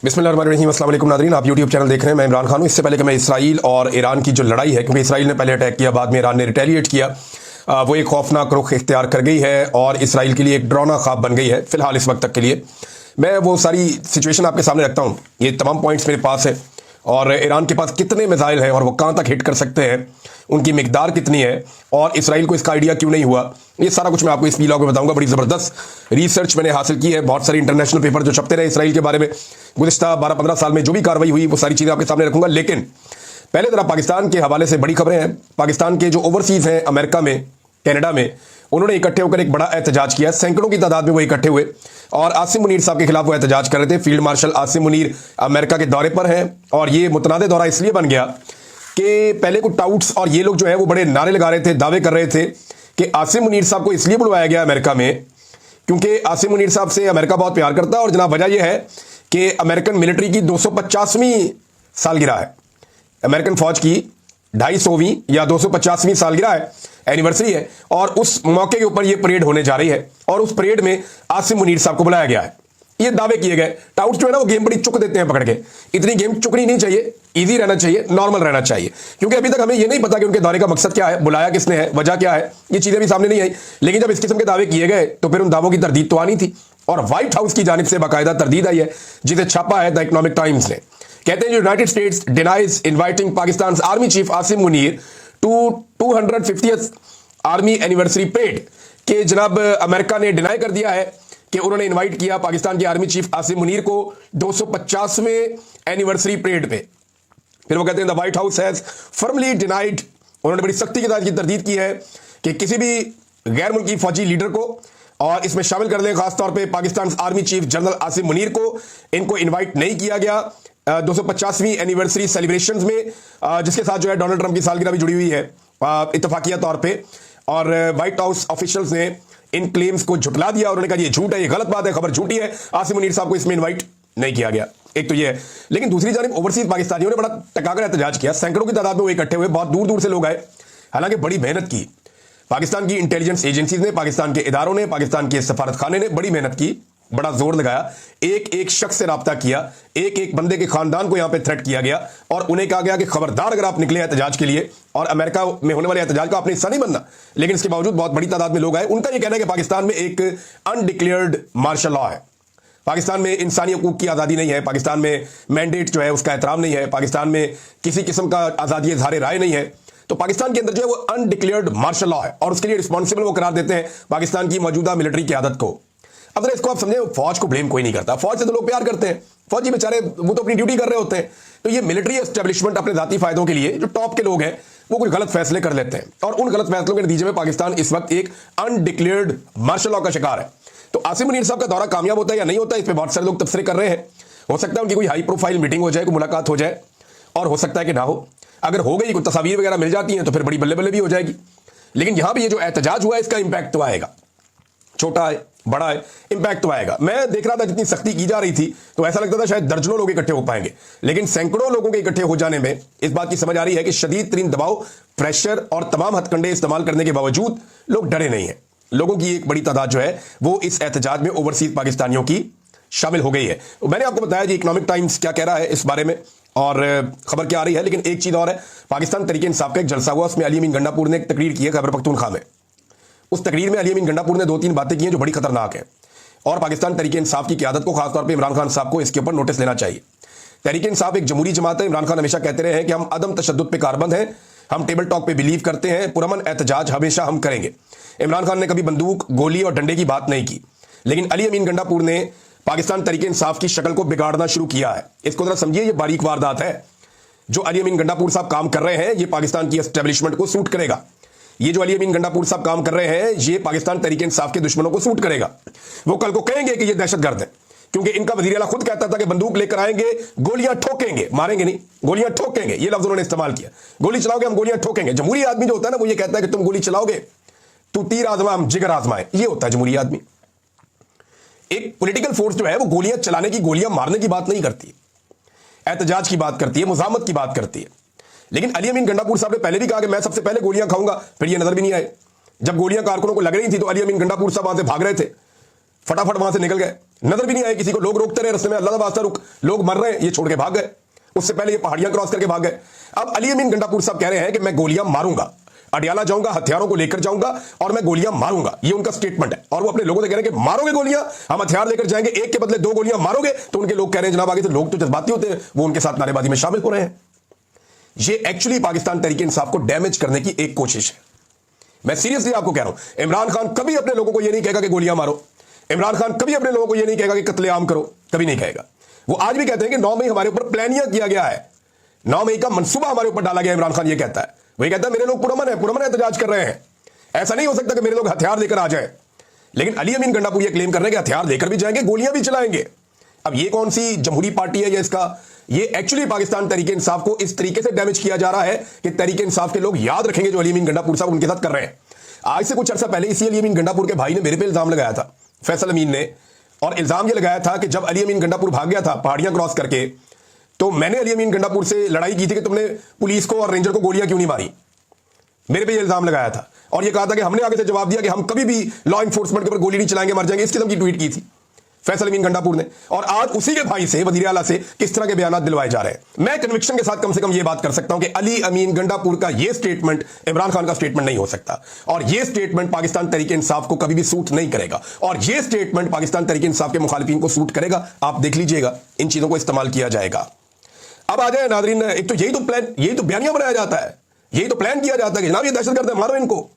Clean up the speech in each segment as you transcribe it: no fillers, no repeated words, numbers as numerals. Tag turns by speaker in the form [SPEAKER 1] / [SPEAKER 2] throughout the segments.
[SPEAKER 1] बिस्मिल्लाहिर्रहमानिर्रहीम, अस्सलाम वालेकुम नाज़रीन। आप यूट्यूब चैनल देख रहे हैं, मैं इमरान खान हूँ। इससे पहले कि मैं इसराइल और ईरान की जो लड़ाई है, क्योंकि इसराइल ने पहले अटैक किया, बाद में ईरान ने रिटेलिएट किया, वो एक खौफनाक रुख इख्तियार कर गई है और इसराइल के लिए एक डरावना ख्वाब बन गई है फिलहाल इस वक्त तक के लिए। मैं वो सारी सिचुएशन आपके सामने रखता हूँ। ये तमाम पॉइंट्स मेरे पास है और ईरान के पास कितने मिसाइल हैं और वो कहाँ तक हिट कर सकते हैं, उनकी मिकदार कितनी है और इसराइल को इसका आइडिया क्यों नहीं हुआ, ये सारा कुछ मैं आपको इस वीडियो में बताऊंगा। बड़ी ज़बरदस्त रिसर्च मैंने हासिल की है, बहुत सारी इंटरनेशनल पेपर जो छपते रहे इसराइल के बारे में गुज़िश्ता 12-15 साल में, जो भी कार्रवाई हुई वो सारी चीज़ें आपके सामने रखूंगा। लेकिन पहले जरा पाकिस्तान के हवाले से बड़ी खबरें हैं। पाकिस्तान के जो ओवरसीज़ हैं, अमेरिका में, कनाडा में, उन्होंने इकट्ठे होकर एक बड़ा एहतजाज किया। सैकड़ों की तादाद में वो इकट्ठे हुए और आसिम मुनीर साहब के खिलाफ वो एहतजाज कर रहे थे। Field marshal Asim Munir America के दौरे पर हैं और ये मुतनादे दौरा इसलिए बन गया कि पहले को टाउट्स और ये लोग जो है वो बड़े नारे लगा रहे थे, दावे कर रहे थे कि आसिम मुनीर साहब को इसलिए बुलवाया गया अमेरिका में क्योंकि आसिम मुनीर साहब से अमेरिका बहुत प्यार करता है। और जनाब वजह यह है कि अमेरिकन मिलिट्री की 250वीं सालगिरह है, अमेरिकन फौज की 250वीं या 250वीं सालगिरह है, एनिवर्सरी है, और उस मौके के ऊपर यह परेड होने जा रही है और उस परेड में आसिम मुनीर साहब को बुलाया गया है। ये दावे किए गए। टाउट्स जो है ना वो गेम बड़ी चुक देते हैं पकड़ के। इतनी गेम चुकनी नहीं चाहिए, इजी रहना चाहिए, नॉर्मल रहना चाहिए, क्योंकि अभी तक हमें ये नहीं पता कि उनके दौरे का मकसद क्या है, बुलाया किसने है, वजह क्या है, ये चीजें भी सामने नहीं आई। लेकिन जब इस किस्म के दावे किए गए तो फिर उन दावों की तरदीद तो आनी थी और व्हाइट हाउस की जानिब से बाकायदा तरदीद आई है, जिसे छापा है द इकोनॉमिक टाइम्स ने। कहते हैं United States denies inviting Pakistan army chief Asim Munir to 250th army anniversary parade के जनाब अमेरिका ने डिनाई कर दिया है कि उन्होंने इनवाइट किया पाकिस्तान के आर्मी चीफ आसिम मुनीर को 250वें एनिवर्सरी परेड पे। फिर वो कहते हैं the white house has firmly denied, उन्होंने बड़ी सख्ती के साथ की तरदीद की है कि किसी भी गैर मुल्की फौजी लीडर को, और इसमें शामिल कर लें खासतौर पे Pakistan army chief general Asim Munir को, इनको इन्वाइट नहीं किया गया 250वीं एनिवर्सरी सेलिब्रेशंस में, जिसके साथ जो है डोनाल्ड ट्रंप की सालगिरह भी जुड़ी हुई है इत्तफाकिया तौर पे। और व्हाइट हाउस ऑफिशियल्स ने इन क्लेम्स को झुटला दिया और उन्होंने कहा ये झूठ है, ये गलत बात है, खबर झूठी है, आसिम मुनीर साहब को इसमें इनवाइट नहीं किया गया। एक तो ये है। लेकिन दूसरी जानिब ओवरसीज पाकिस्तानियों ने बड़ा टकाकर एहतजाज किया। सैकड़ों की तादाद में वो इकट्ठे हुए, बहुत दूर दूर से लोग आए, हालांकि बड़ी मेहनत की पाकिस्तान की इंटेलिजेंस एजेंसीज ने, पाकिस्तान के इदारों ने, पाकिस्तान के सफारत खाने ने बड़ी मेहनत की, बड़ा जोर लगाया, एक एक शख्स से राब्ता किया, एक एक बंदे के खानदान को यहां पे थ्रेट किया गया और उन्हें कहा गया कि खबरदार अगर आप निकले एहतजाज के लिए और अमेरिका में होने वाले एहतजाज का आपने हिस्सा नहीं बनना। लेकिन इसके बावजूद बहुत बड़ी तादाद में लोग आए। उनका यह कहना है कि पाकिस्तान में एक अनडिक्लेयर्ड मार्शल लॉ है, पाकिस्तान में इंसानी हकूक की आज़ादी नहीं है, पाकिस्तान में मैंडेट जो है उसका एहतराम नहीं है, पाकिस्तान में किसी किस्म का आज़ादी इज़हार राय नहीं है। तो पाकिस्तान के अंदर जो है वो अनडिक्लेयर्ड मार्शल लॉ है और उसके लिए रिस्पॉन्सिबल वो करार देते हैं पाकिस्तान की मौजूदा मिलिट्री क़यादत को। अब अगर इसको आप समझे, फौज को ब्लेम कोई नहीं करता, फौज से तो लोग प्यार करते हैं, फौजी बेचारे वो तो अपनी ड्यूटी कर रहे होते हैं। तो ये मिलिट्री एस्टेब्लिशमेंट अपने जाती फायदों के लिए जो टॉप के लोग हैं वो कुछ गलत फैसले कर लेते हैं और उन गलत फैसलों के नतीजे में पाकिस्तान इस वक्त एक अनडिक्लेयर्ड मार्शल लॉ का शिकार है। तो आसिम मुनीर साहब का दौरा कामयाब होता है या नहीं होता है, इस पर बहुत सारे लोग तबसरे कर रहे हैं। हो सकता है उनकी कोई हाई प्रोफाइल मीटिंग हो जाए, कोई मुलाकात हो जाए, और हो सकता है कि ना हो। अगर हो गई, कोई तस्वीर वगैरह मिल जाती हैं तो फिर बड़ी बल्ले बल्ले भी हो जाएगी। लेकिन यहां पर ये जो एहतजाज हुआ है इसका इंपैक्ट तो आएगा, छोटा है बड़ा है, इंपैक्ट तो आएगा। मैं देख रहा था जितनी सख्ती की जा रही थी तो ऐसा लगता था शायद दर्जनों लोग इकट्ठे हो पाएंगे, लेकिन सैकड़ों लोगों के इकट्ठे हो जाने में इस बात की समझ आ रही है कि शदीद तरीन दबाव, प्रेशर और तमाम हथकंडे इस्तेमाल करने के बावजूद लोग डरे नहीं हैं। लोगों की एक बड़ी तादाद जो है वो इस एहतजाज में ओवरसीज पाकिस्तानियों की शामिल हो गई है। मैंने आपको बताया जी इकोनॉमिक टाइम्स क्या कह रहा है इस बारे में और खबर क्या आ रही है। लेकिन एक चीज और है, पाकिस्तान तहरीक इंसाफ का एक जलसा हुआ, उसमें अली अमीन गंडापुर ने एक तकरीर की है खैबर पख्तूनख्वा में। उस तकरीर में अली अमीन गंडापुर ने 2-3 बातें की हैं जो बड़ी खतरनाक है और पाकिस्तान तहरीक इंसाफ की क़यादत को, खासतौर पर इमरान खान साहब को, इसके ऊपर नोटिस लेना चाहिए। तहरीक इंसाफ एक जमहूरी जमात है। इमरान खान हमेशा कहते रहे हैं कि हम अदम तशद्दुद पे कारबंद हैं, हम टेबल टॉक पे बिलीव करते हैं, पुरअमन एहतजाज हमेशा हम करेंगे। इमरान खान ने कभी बंदूक, गोली और डंडे की बात नहीं की। लेकिन अली अमीन गंडापुर ने पाकिस्तान तहरीक इंसाफ की शक्ल को बिगाड़ना शुरू किया है। इसको जरा समझिए, ये बारीक वारदात है। जो अली अमीन गंडापुर साहब काम कर रहे हैं ये पाकिस्तान की एस्टेब्लिशमेंट को सूट करेगा। ये जो अली अमीन गंडापुर साहब काम कर रहे हैं ये पाकिस्तान तहरीक इंसाफ के दुश्मनों को सूट करेगा। वो कल को कहेंगे कि ये दहशतगर्द है, क्योंकि इनका वज़ीर आला खुद कहता था कि बंदूक लेकर आएंगे, गोलियां ठोकेंगे, मारेंगे नहीं, गोलियां ठोकेंगे, ये लफ्ज उन्होंने इस्तेमाल किया। गोली चलाओगे हम गोलियां ठोकेंगे। जमहूरी आदमी जो होता है ना वो ये कहता है कि तुम गोली चलाओगे तू तीर आजमा हम जिगर आजमाए, ये होता है जमहूरी आदमी। एक पॉलिटिकल फोर्स जो है वो गोलियां चलाने की, गोलियां मारने की बात नहीं करती, एहतजाज की बात करती है, मुजामत की बात करती है। लेकिन अली अमीन गंडापुर साहब ने पहले भी कहा कि मैं सबसे पहले गोलियां खाऊंगा, फिर ये नजर भी नहीं आए। जब गोलियां कारकुनों को लग रही थी तो अली अमीन गंडापुर साहब वहां से भाग रहे थे, फटाफट वहां से निकल गए। नजर भी नहीं आए किसी को, लोग रोकते रहे रास्ते में, अल्लाह का वास्ता रुक, लोग मर रहे हैं, ये छोड़ के भाग गए। उससे पहले ये पहाड़ियां क्रॉस करके भाग गए। अब अली अमीन गंडापुर साहब कह रहे हैं कि मैं गोलियां मारूंगा, अडियाला जाऊंगा, हथियारों को लेकर जाऊंगा और मैं गोलियां मारूंगा, ये उनका स्टेटमेंट है। और वो अपने लोगों से कह रहे हैं कि मारोगे गोलियां, हम हथियार लेकर जाएंगे, एक के बदले 2 गोलियां मारोगे। तो उनके लोग कह रहे हैं जनाब आगे से लोग तो जज्बाती होते हैं, वो उनके साथ नारेबाजी में शामिल हो रहे हैं। ये एक्चुअली पाकिस्तान तहरीक इंसाफ को डैमेज करने की एक कोशिश है। मैं सीरियसली आपको कह रहा हूं, इमरान खान कभी अपने लोगों को यह नहीं कहेगा कि गोलियां मारो, इमरान खान कभी अपने लोगों को यह नहीं कहेगा कि कत्लेआम करो, कभी नहीं कहेगा। वो आज भी कहते हैं कि 9 मई हमारे ऊपर प्लानिंग किया गया है, 9 मई का मंसूबा हमारे ऊपर डाला गया। इमरान खान ये कहता है, वही कहता है मेरे लोग पुरअमन एहतजाज कर रहे हैं, ऐसा नहीं हो सकता कि मेरे लोग हथियार लेकर आ जाए। लेकिन अली अमीन गंडापुर ये क्लेम कर रहे हैं कि हथियार लेकर भी जाएंगे, गोलियां भी चलाएंगे। अब ये कौन सी जमहूरी पार्टी है या इसका, ये एक्चुअली पाकिस्तान तहरीक इंसाफ को इस तरीके से डैमेज किया जा रहा है कि तहरीक इंसाफ के लोग याद रखेंगे जो अली अमीन गंडापुर साहब उनके साथ कर रहे हैं। आज से कुछ अर्सा पहले इसी अली अमीन गंडापुर के भाई ने मेरे पे इल्जाम लगाया था, फैसल अमीन ने, और इल्जाम ये लगाया था कि जब अली अमीन गंडापुर भाग गया था पहाड़ियां क्रॉस करके, तो मैंने अली अमीन गंडापुर से लड़ाई की थी कि तुमने पुलिस को और रेंजर को गोलियां क्यों नहीं मारी। मेरे पे ये इल्जाम लगाया था और ये कहा था कि हमने आगे से जवाब दिया कि हम कभी भी लॉ एनफोर्समेंट के ऊपर गोली नहीं चलाएंगे, मर जाएंगे, इस किस्म की ट्वीट की थी फैसल अमीन गंडापुर ने। और आज उसी के भाई से, वजीर आला से, किस तरह के बयान दिलवाए जा रहे हैं। मैं कन्विक्शन के साथ कम से कम ये बात कर सकता हूं कि अली अमीन गंडापुर का ये स्टेटमेंट इमरान खान का स्टेटमेंट नहीं हो सकता, और ये स्टेटमेंट पाकिस्तान तहरीक इंसाफ को कभी भी सूट नहीं करेगा, और ये स्टेटमेंट पाकिस्तान तहरीक इंसाफ के मुखालिफिन को सूट करेगा। आप देख लीजिएगा, इन चीजों को इस्तेमाल किया जाएगा। अब आ जाए नाजरीन, एक तो यही तो प्लान, यही तो बयानिया बनाया जाता है, यही तो प्लान किया जाता है कि जनाब ये दहशतगर्द है, मारो इनको।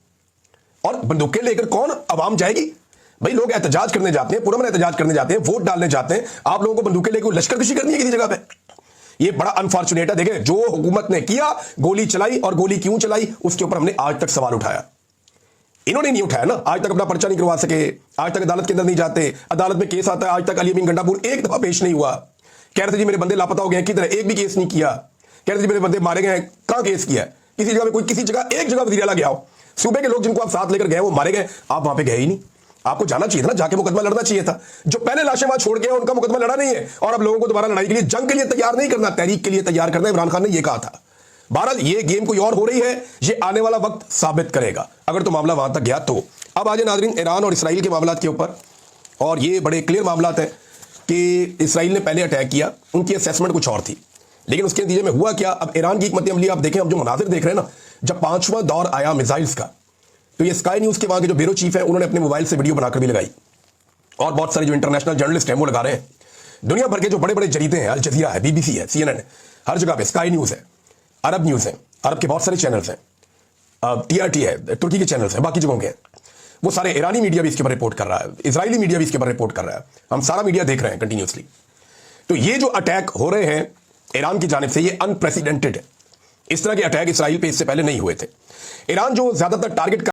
[SPEAKER 1] और बंदूकें लेकर कौन अवाम जाएगी भाई? लोग एहतजाज करने जाते हैं, पुरअमन एहतजाज करने जाते हैं, वोट डालने जाते हैं, आप लोगों को बंदूकें लेकर लश्करकशी करनी है किसी जगह पे? ये बड़ा अनफॉर्चुनेट है। देखिए, जो हुकूमत ने किया, गोली चलाई, और गोली क्यों चलाई उसके ऊपर हमने आज तक सवाल उठाया। इन्होंने नहीं उठाया ना, आज तक अपना पर्चा नहीं करवा सके, आज तक अदालत के अंदर नहीं जाते, अदालत में केस आता है, आज तक अली अमीन गंडापुर एक दफा पेश नहीं हुआ। कह रहे थे जी मेरे बंदे लापता हो गए, किधर, एक भी केस नहीं किया। कह रहे थे मेरे बंदे मारे गए, कहां केस किया? किसी जगह में कोई, किसी जगह एक जगह वज़ीर आला गया हो, सूबे के लोग जिनको आप साथ लेकर गए वो मारे गए, आप वहां पे गए ही नहीं। आपको जाना चाहिए था ना, जाके मुकदमा लड़ना चाहिए था। जो पहले लाशें वहां छोड़ गए उनका मुकदमा लड़ा नहीं है, और अब लोगों को दोबारा लड़ाई के लिए, जंग के लिए तैयार नहीं करना, तहरीक के लिए तैयार करना। इमरान खान ने यह कहा था। बहरहाल ये गेम कोई और हो रही है, ये आने वाला वक्त साबित करेगा, अगर तो मामला वहां तक गया तो। अब आज नाजरीन ईरान और इसराइल के मामला के ऊपर, और ये बड़े क्लियर मामला है कि इसराइल ने पहले अटैक किया, उनकी असेसमेंट कुछ और थी, लेकिन उसके नतीजे में हुआ क्या। अब ईरान की हिकमत अमली आप देखें, अब जो मनाजिर देख रहे हैं ना, जब 5वां दौर आया मिसाइल्स का, तो ये स्काई न्यूज के वहां के जो ब्यूरो चीफ है, उन्होंने अपने मोबाइल से वीडियो बनाकर भी लगाई, और बहुत सारे जो इंटरनेशनल जर्नलिस्ट हैं वो लगा रहे हैं। दुनिया भर के जो बड़े बड़े जरीदे हैं, अल जजीरा है, BBC है, CNN है, हर जगह पे स्काई न्यूज है, अरब न्यूज है, अरब के बहुत सारे चैनल्स हैं, TRT है, तुर्की के चैनल्स हैं, बाकी जगहों के, वो सारे, ईरानी मीडिया भी इसके ऊपर रिपोर्ट कर रहा है, इजरायली मीडिया भी इसके ऊपर रिपोर्ट कर रहा है, हम सारा मीडिया देख रहे हैं कंटिन्यूसली। तो ये जो अटैक हो रहे हैं ईरान की जानिब से, ये अनप्रेसिडेंटेड है। इस तरह के अटैक इसराइल पे इससे पहले नहीं हुए थे। ईरान जो ज्यादातर टारगेट